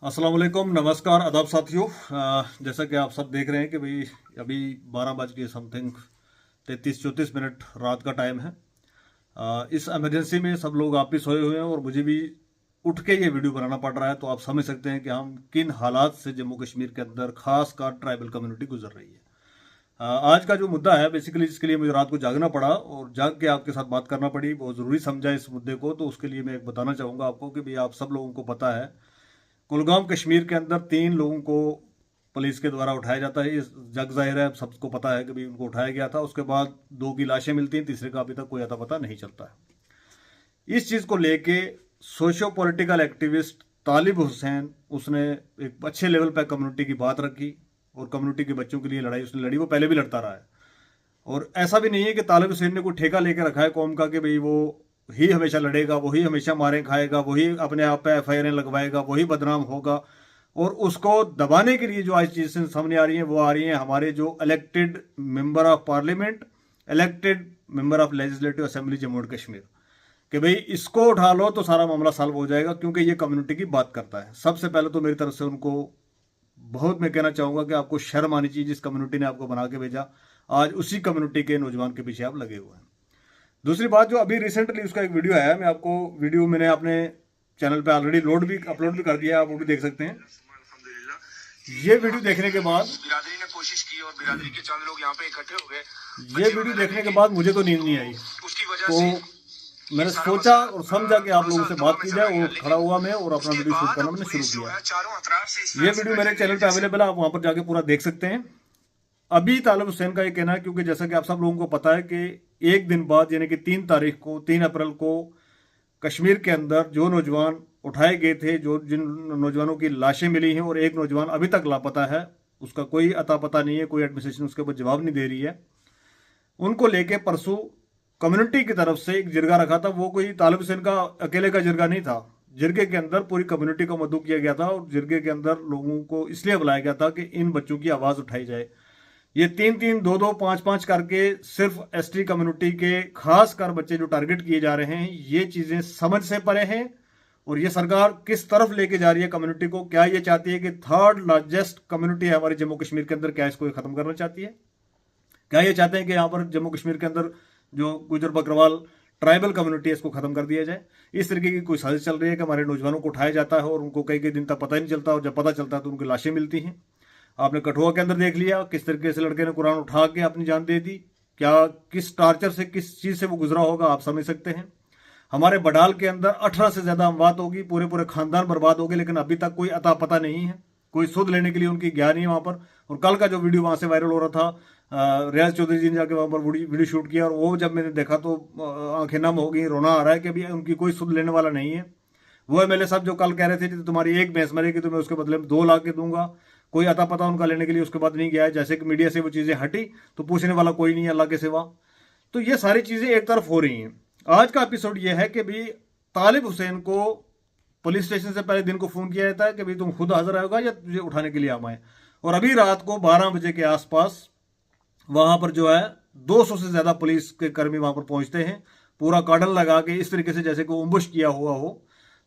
अस्सलाम वालेकुम, नमस्कार, आदाब साथियों। जैसा कि आप सब देख रहे हैं कि भाई अभी 12 बज के समथिंग 33-34 मिनट रात का टाइम है। इस इमरजेंसी में सब लोग आप भी सोए हुए हैं और मुझे भी उठ के ये वीडियो बनाना पड़ रहा है, तो आप समझ सकते हैं कि हम किन हालात से जम्मू कश्मीर के अंदर खास कर ट्राइबल कम्युनिटी गुजर रही है। आज का जो मुद्दा है बेसिकली जिसके लिए मुझे रात को जागना पड़ा और जाग के आपके साथ बात करना पड़ी, बहुत ज़रूरी समझा इस मुद्दे को, तो उसके लिए मैं एक बताना चाहूँगा आपको कि भाई आप सब लोगों को पता है कुलगाम कश्मीर के अंदर 3 लोगों को पुलिस के द्वारा उठाया जाता है। ये जग जाहिर है, सबको पता है कि भाई उनको उठाया गया था। उसके बाद 2 की लाशें मिलती हैं, तीसरे का अभी तक कोई अता पता नहीं चलता है। इस चीज़ को लेके सोशो पॉलिटिकल एक्टिविस्ट तालिब हुसैन उसने एक अच्छे लेवल पर कम्युनिटी की बात रखी और कम्युनिटी के बच्चों के लिए लड़ाई उसने लड़ी। वो पहले भी लड़ता रहा है और ऐसा भी नहीं है कि तालिब हुसैन ने कोई ठेका लेकर रखा है कौम का कि भाई वो ही हमेशा लड़ेगा, वही हमेशा मारे खाएगा, वही अपने आप पे एफआईआर लगवाएगा, वही बदनाम होगा। और उसको दबाने के लिए जो आज चीज़ें सामने आ रही हैं वो आ रही हैं हमारे जो elected member of parliament, elected member of legislative assembly Jammu and Kashmir, कि भाई इसको उठा लो तो सारा मामला सॉल्व हो जाएगा, क्योंकि ये कम्युनिटी की बात करता है। सबसे पहले तो मेरी तरफ से उनको बहुत मैं कहना चाहूँगा कि आपको शर्म आनी चाहिए, जिस कम्युनिटी ने आपको बना के भेजा, आज उसी कम्युनिटी के नौजवान के पीछे आप लगे हुए हैं। दूसरी बात, जो अभी रिसेंटली उसका एक वीडियो आया, मैं आपको वीडियो मैंने अपने चैनल पे ऑलरेडी अपलोड भी कर दिया है, आप वो भी देख सकते हैं। ये वीडियो देखने के बाद बिरादरी ने कोशिश की और बिरादरी के चंद लोग यहाँ पे इकट्ठे हो गए। ये वीडियो देखने के बाद मुझे तो नींद नहीं आई, उसकी वजह तो से मैंने सोचा और समझा कि आप लोगों से बात की जाए, और खड़ा हुआ मैं और अपना वीडियो शूट करना मैंने शुरू किया। चारों अतराफ से ये वीडियो मेरे चैनल पे अवेलेबल है, आप वहां पर जाके पूरा देख सकते हैं। अभी तालिब हुसैन का ये कहना है, क्योंकि जैसा कि आप सब लोगों को पता है कि एक दिन बाद यानी कि 3 तारीख को 3 अप्रैल को कश्मीर के अंदर जो नौजवान उठाए गए थे, जिन नौजवानों की लाशें मिली हैं और एक नौजवान अभी तक लापता है, उसका कोई अता पता नहीं है, कोई एडमिनिस्ट्रेशन उसके ऊपर जवाब नहीं दे रही है। उनको लेके परसों कम्युनिटी की तरफ से एक जिरगा रखा था। वो कोई तालिब हुसैन का अकेले का जिरगा नहीं था, जिरगे के अंदर पूरी कम्युनिटी को मदऊ किया गया था और जिरगे के अंदर लोगों को इसलिए बुलाया गया था कि इन बच्चों की आवाज़ उठाई जाए। ये 3-3, 2-2, 5-5 करके सिर्फ एसटी कम्युनिटी के खास कर बच्चे जो टारगेट किए जा रहे हैं, ये चीज़ें समझ से परे हैं। और ये सरकार किस तरफ लेके जा रही है कम्युनिटी को? क्या ये चाहती है कि 3rd लार्जेस्ट कम्युनिटी है हमारे जम्मू कश्मीर के अंदर, क्या इसको खत्म करना चाहती है? क्या ये चाहते हैं कि यहाँ पर जम्मू कश्मीर के अंदर जो गुजर बकरवाल ट्राइबल कम्युनिटी है इसको खत्म कर दिया जाए? इस तरीके की कोई साजिश चल रही है कि हमारे नौजवानों को उठाया जाता है और उनको कई कई दिन तक पता ही नहीं चलता, और जब पता चलता है तो उनकी लाशें मिलती हैं। आपने कठुआ के अंदर देख लिया किस तरीके से लड़के ने कुरान उठा के अपनी जान दे दी। क्या किस टार्चर से, किस चीज़ से वो गुजरा होगा, आप समझ सकते हैं। हमारे बडाल के अंदर 18 से ज़्यादा अमवात होगी, पूरे पूरे खानदान बर्बाद हो गए, लेकिन अभी तक कोई अता पता नहीं है, कोई सुध लेने के लिए उनकी गया नहीं है वहाँ पर। और कल का जो वीडियो वहाँ से वायरल हो रहा था, रियाज चौधरी जी ने जाके वहाँ पर वीडियो शूट किया, और वो जब मैंने देखा तो आंखें नम हो गई, रोना आ रहा है कि अभी उनकी कोई सुध लेने वाला नहीं है। वो एमएलए साहब जो कल कह रहे थे कि तुम्हारी एक भैंस मरेगी तो मैं उसके बदले में 2 लाख के दूंगा, कोई अता पता उनका लेने के लिए उसके बाद नहीं गया है। जैसे कि मीडिया से वो चीज़ें हटी तो पूछने वाला कोई नहीं है अल्लाह के सिवा। तो ये सारी चीज़ें एक तरफ हो रही हैं। आज का एपिसोड ये है कि भाई तालिब हुसैन को पुलिस स्टेशन से पहले दिन को फ़ोन किया जाता है कि भाई तुम खुद हाजिर आएगा या तुझे उठाने के लिए हम आए। और अभी रात को 12 बजे के आसपास वहाँ पर जो है 200 से ज़्यादा पुलिस के कर्मी वहाँ पर पहुँचते हैं, पूरा कार्डन लगा के, इस तरीके से जैसे को अम्बुश किया हुआ हो,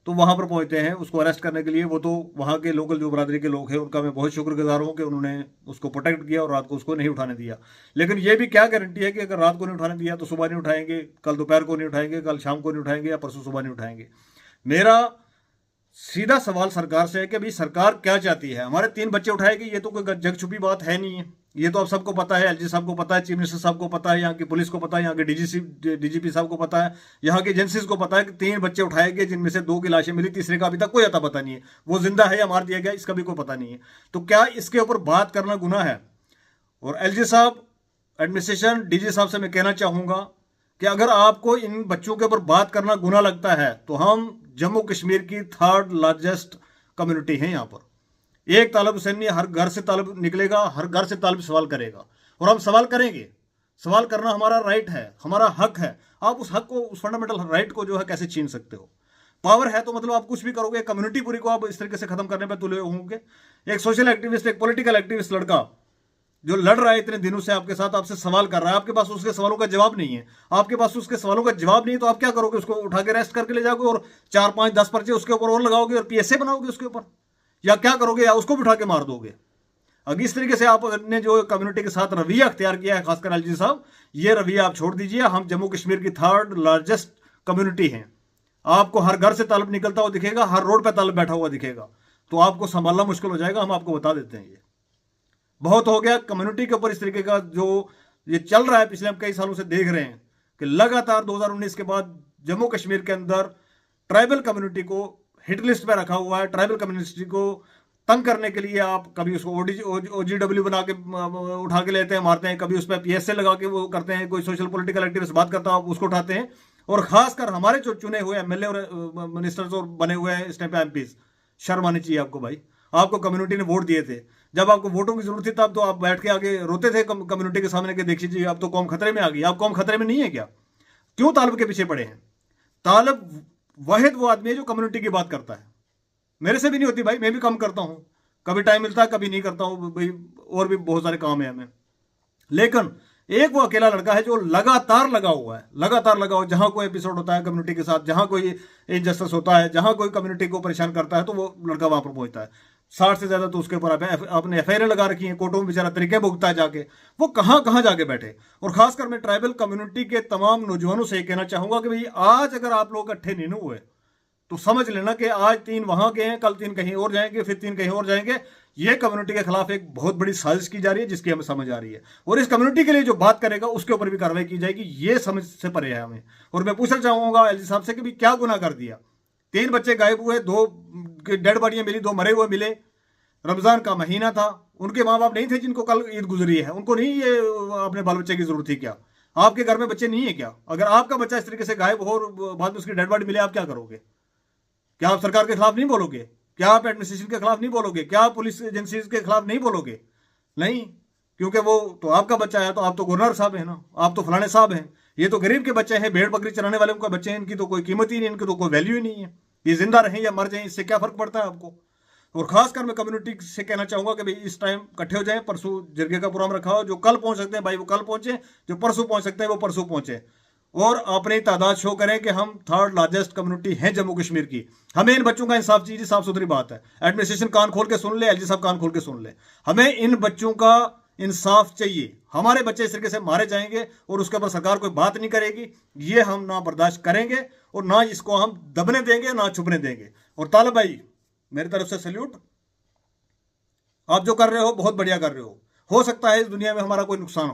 तो वहाँ पर पहुँचते हैं उसको अरेस्ट करने के लिए। वो तो वहाँ के लोकल जो बरादरी के लोग हैं उनका मैं बहुत शुक्रगुजार हूँ कि उन्होंने उसको प्रोटेक्ट किया और रात को उसको नहीं उठाने दिया। लेकिन ये भी क्या गारंटी है कि अगर रात को नहीं उठाने दिया तो सुबह नहीं उठाएंगे, कल दोपहर को नहीं उठाएंगे, कल शाम को नहीं उठाएंगे, या परसों सुबह नहीं उठाएंगे? मेरा सीधा सवाल सरकार से है कि भाई सरकार क्या चाहती है? हमारे 3 बच्चे उठाएगी, ये तो कोई जग छुपी बात है नहीं है, ये तो आप सबको पता है। एलजी साहब को पता है, चीफ मिनिस्टर साहब को पता है, यहाँ की पुलिस को पता है, यहाँ के डीजीपी साहब को पता है, यहाँ की एजेंसीज को पता है कि 3 बच्चे उठाए गए, जिनमें से 2 की लाशें मिली, तीसरे का अभी तक कोई अता पता नहीं है, वो जिंदा है या मार दिया गया इसका भी कोई पता नहीं है। तो क्या इसके ऊपर बात करना गुनाह है? और एलजी साहब, एडमिनिस्ट्रेशन, डीजी साहब से मैं कहना चाहूँगा कि अगर आपको इन बच्चों के ऊपर बात करना गुनाह लगता है तो हम जम्मू कश्मीर की 3rd लार्जेस्ट कम्युनिटी है। यहाँ पर एक तालिब हुसैन नहीं, हर घर से तालिब निकलेगा, हर घर से तालिब सवाल करेगा, और हम सवाल करेंगे। सवाल करना हमारा राइट है, हमारा हक है। आप उस हक को, उस फंडामेंटल राइट को जो है कैसे छीन सकते हो? पावर है तो मतलब आप कुछ भी करोगे, कम्युनिटी पूरी को आप इस तरीके से खत्म करने पर तुले होंगे। एक सोशल एक्टिविस्ट, एक पॉलिटिकल एक्टिविस्ट लड़का जो लड़ रहा है इतने दिनों से आपके साथ, आपसे सवाल कर रहा है, आपके पास उसके सवालों का जवाब नहीं है, आपके पास उसके सवालों का जवाब नहीं है, तो आप क्या करोगे? उसको उठा के अरेस्ट करके ले जाओगे और 4, 5, 10 पर्चे उसके ऊपर और लगाओगे और पीएसए बनाओगे उसके ऊपर? या क्या करोगे, या उसको भी उठा के मार दोगे? अगर इस तरीके से आपने जो कम्युनिटी के साथ रवैया अख्तियार किया है, खासकर एलजी साहब, ये रवैया आप छोड़ दीजिए। हम जम्मू कश्मीर की 3rd लार्जेस्ट कम्युनिटी हैं। आपको हर घर से तालब निकलता हुआ दिखेगा, हर रोड पे तालब बैठा हुआ दिखेगा, तो आपको संभालना मुश्किल हो जाएगा। हम आपको बता देते हैं, ये बहुत हो गया कम्युनिटी के ऊपर इस तरीके का जो ये चल रहा है। पिछले हम कई सालों से देख रहे हैं कि लगातार 2019 के बाद जम्मू कश्मीर के अंदर ट्राइबल कम्युनिटी को हिट लिस्ट पे रखा हुआ है। ट्राइबल कम्युनिटी को तंग करने के लिए आप कभी उसको OGW बना के उठा के लेते हैं, मारते हैं, कभी उस पर PSA लगा के वो करते हैं, कोई सोशल पॉलिटिकल एक्टिविस्ट बात करता है उसको उठाते हैं। और खासकर हमारे जो चुने हुए MLA और मिनिस्टर्स और बने हुए हैं इस टाइम पे MPs, शर्म आनी चाहिए आपको भाई। आपको कम्युनिटी ने वोट दिए थे, जब आपको वोटों की जरूरत थी तब तो आप बैठ के आगे रोते थे कम्युनिटी के सामने कि देखिए जी अब तो कौम खतरे में आ गई। आप कौम खतरे में नहीं है क्या? क्यों तालब के पीछे पड़े हैं? तालब वाहिद वो आदमी है जो कम्युनिटी की बात करता है। मेरे से भी नहीं होती भाई, मैं भी कम करता हूं, कभी टाइम मिलता है कभी नहीं करता हूं भाई, और भी बहुत सारे काम है हमें। लेकिन एक वो अकेला लड़का है जो लगातार लगा हुआ है, लगातार लगा हुआ। जहां कोई एपिसोड होता है कम्युनिटी के साथ, जहां कोई इनजस्टिस होता है, जहां कोई कम्युनिटी को परेशान करता है, तो वो लड़का वहां पर पहुंचता है। 60 से ज्यादा तो उसके ऊपर आपने FIR लगा रखी है, कोर्टों में बेचारा तरीके भुगता है जाके, वो कहां कहां जाके बैठे। और खासकर मैं ट्राइबल कम्युनिटी के तमाम नौजवानों से कहना चाहूंगा कि भाई आज अगर आप लोग इकट्ठे नहीं हुए तो समझ लेना कि आज 3 वहां के हैं, कल 3 कहीं और जाएंगे, फिर 3 कहीं और जाएंगे। ये कम्युनिटी के खिलाफ एक बहुत बड़ी साजिश की जा रही है, जिसकी हमें समझ आ रही है। और इस कम्युनिटी के लिए जो बात करेगा उसके ऊपर भी कार्रवाई की जाएगी, ये समझ से परे है हमें। और मैं पूछना चाहूंगा LG साहब से कि भी क्या गुनाह कर दिया? 3 बच्चे गायब हुए, 2 डेड बॉडियां मिली, 2 मरे हुए मिले। रमजान का महीना था, उनके माँ बाप नहीं थे जिनको कल ईद गुजरी है, उनको नहीं ये अपने बाल बच्चे की जरूरत थी क्या? आपके घर में बच्चे नहीं है क्या? अगर आपका बच्चा इस तरीके से गायब हो और बाद में उसकी डेड बॉडी मिले, आप क्या करोगे? क्या आप सरकार के खिलाफ नहीं बोलोगे? क्या आप एडमिनिस्ट्रेशन के खिलाफ नहीं बोलोगे? क्या आप पुलिस एजेंसीज के खिलाफ नहीं बोलोगे? नहीं, क्योंकि वो तो आपका बच्चा है, तो आप तो गवर्नर साहब है ना, आप तो फलाने साहब हैं। ये तो गरीब के बच्चे हैं, भेड़ बकरी चराने वाले उनके बच्चे हैं, इनकी तो कोई कीमत ही नहीं, इनकी तो कोई वैल्यू ही नहीं है। ये जिंदा रहें या मर जाएं, इससे क्या फर्क पड़ता है आपको? और खासकर मैं कम्युनिटी से कहना चाहूंगा कि भाई इस टाइम इकट्ठे हो जाएं। परसों जिरगे का प्रोग्राम रखा हो, जो कल पहुंच सकते हैं भाई वो कल पहुंचे, जो परसों पहुंच सकते हैं वो परसों पहुंचे, और अपनी तादाद शो करें कि हम 3rd लार्जेस्ट कम्युनिटी हैं जम्मू कश्मीर की। हमें इन बच्चों का इंसाफ चाहिए, साफ सुथरी बात है। एडमिनिस्ट्रेशन कान खोल के सुन ले, LG साहब कान खोल के सुन ले, हमें इन बच्चों का इंसाफ चाहिए। हमारे बच्चे इस तरीके से मारे जाएंगे और उसके ऊपर सरकार कोई बात नहीं करेगी, ये हम ना बर्दाश्त करेंगे और ना इसको हम दबने देंगे, ना छुपने देंगे। और तालब भाई, मेरी तरफ से सल्यूट, आप जो कर रहे हो बहुत बढ़िया कर रहे हो सकता है इस दुनिया में हमारा कोई नुकसान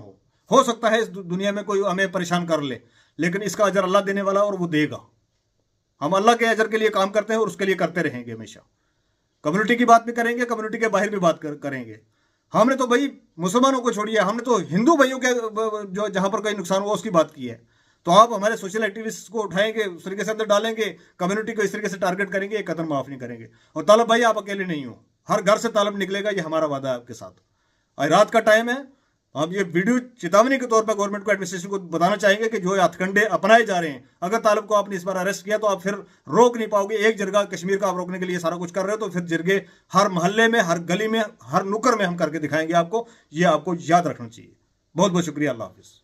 हो सकता है इस दुनिया में कोई हमें परेशान कर ले, लेकिन इसका अजर अल्लाह देने वाला और वो देगा। हम अल्लाह के अजर के लिए काम करते हैं और उसके लिए करते रहेंगे हमेशा। कम्युनिटी की बात भी करेंगे, कम्युनिटी के बाहर भी बात करेंगे। हमने तो भाई मुसलमानों को छोड़िए, हमने तो हिंदू भाइयों के जो जहां पर कोई नुकसान हुआ उसकी बात की है। तो आप हमारे सोशल एक्टिविस्ट को उठाएंगे, उस तरीके से अंदर डालेंगे, कम्युनिटी को इस तरीके से टारगेट करेंगे, एक कदम माफ नहीं करेंगे। और तालब भाई आप अकेले नहीं हो, हर घर से तालब निकलेगा, ये हमारा वादा है आपके साथ। आज रात का टाइम है, हम ये वीडियो चेतावनी के तौर पर गवर्नमेंट को, एडमिनिस्ट्रेशन को बताना चाहेंगे कि जो हथकंडे अपनाए जा रहे हैं, अगर तालब को आपने इस बार अरेस्ट किया तो आप फिर रोक नहीं पाओगे। एक जरगा कश्मीर का आप रोकने के लिए सारा कुछ कर रहे हो, तो फिर जरगे हर मोहल्ले में, हर गली में, हर नुक्कड़ में हम करके दिखाएंगे आपको। ये आपको याद रखना चाहिए। बहुत बहुत शुक्रिया। अल्लाह हाफिज।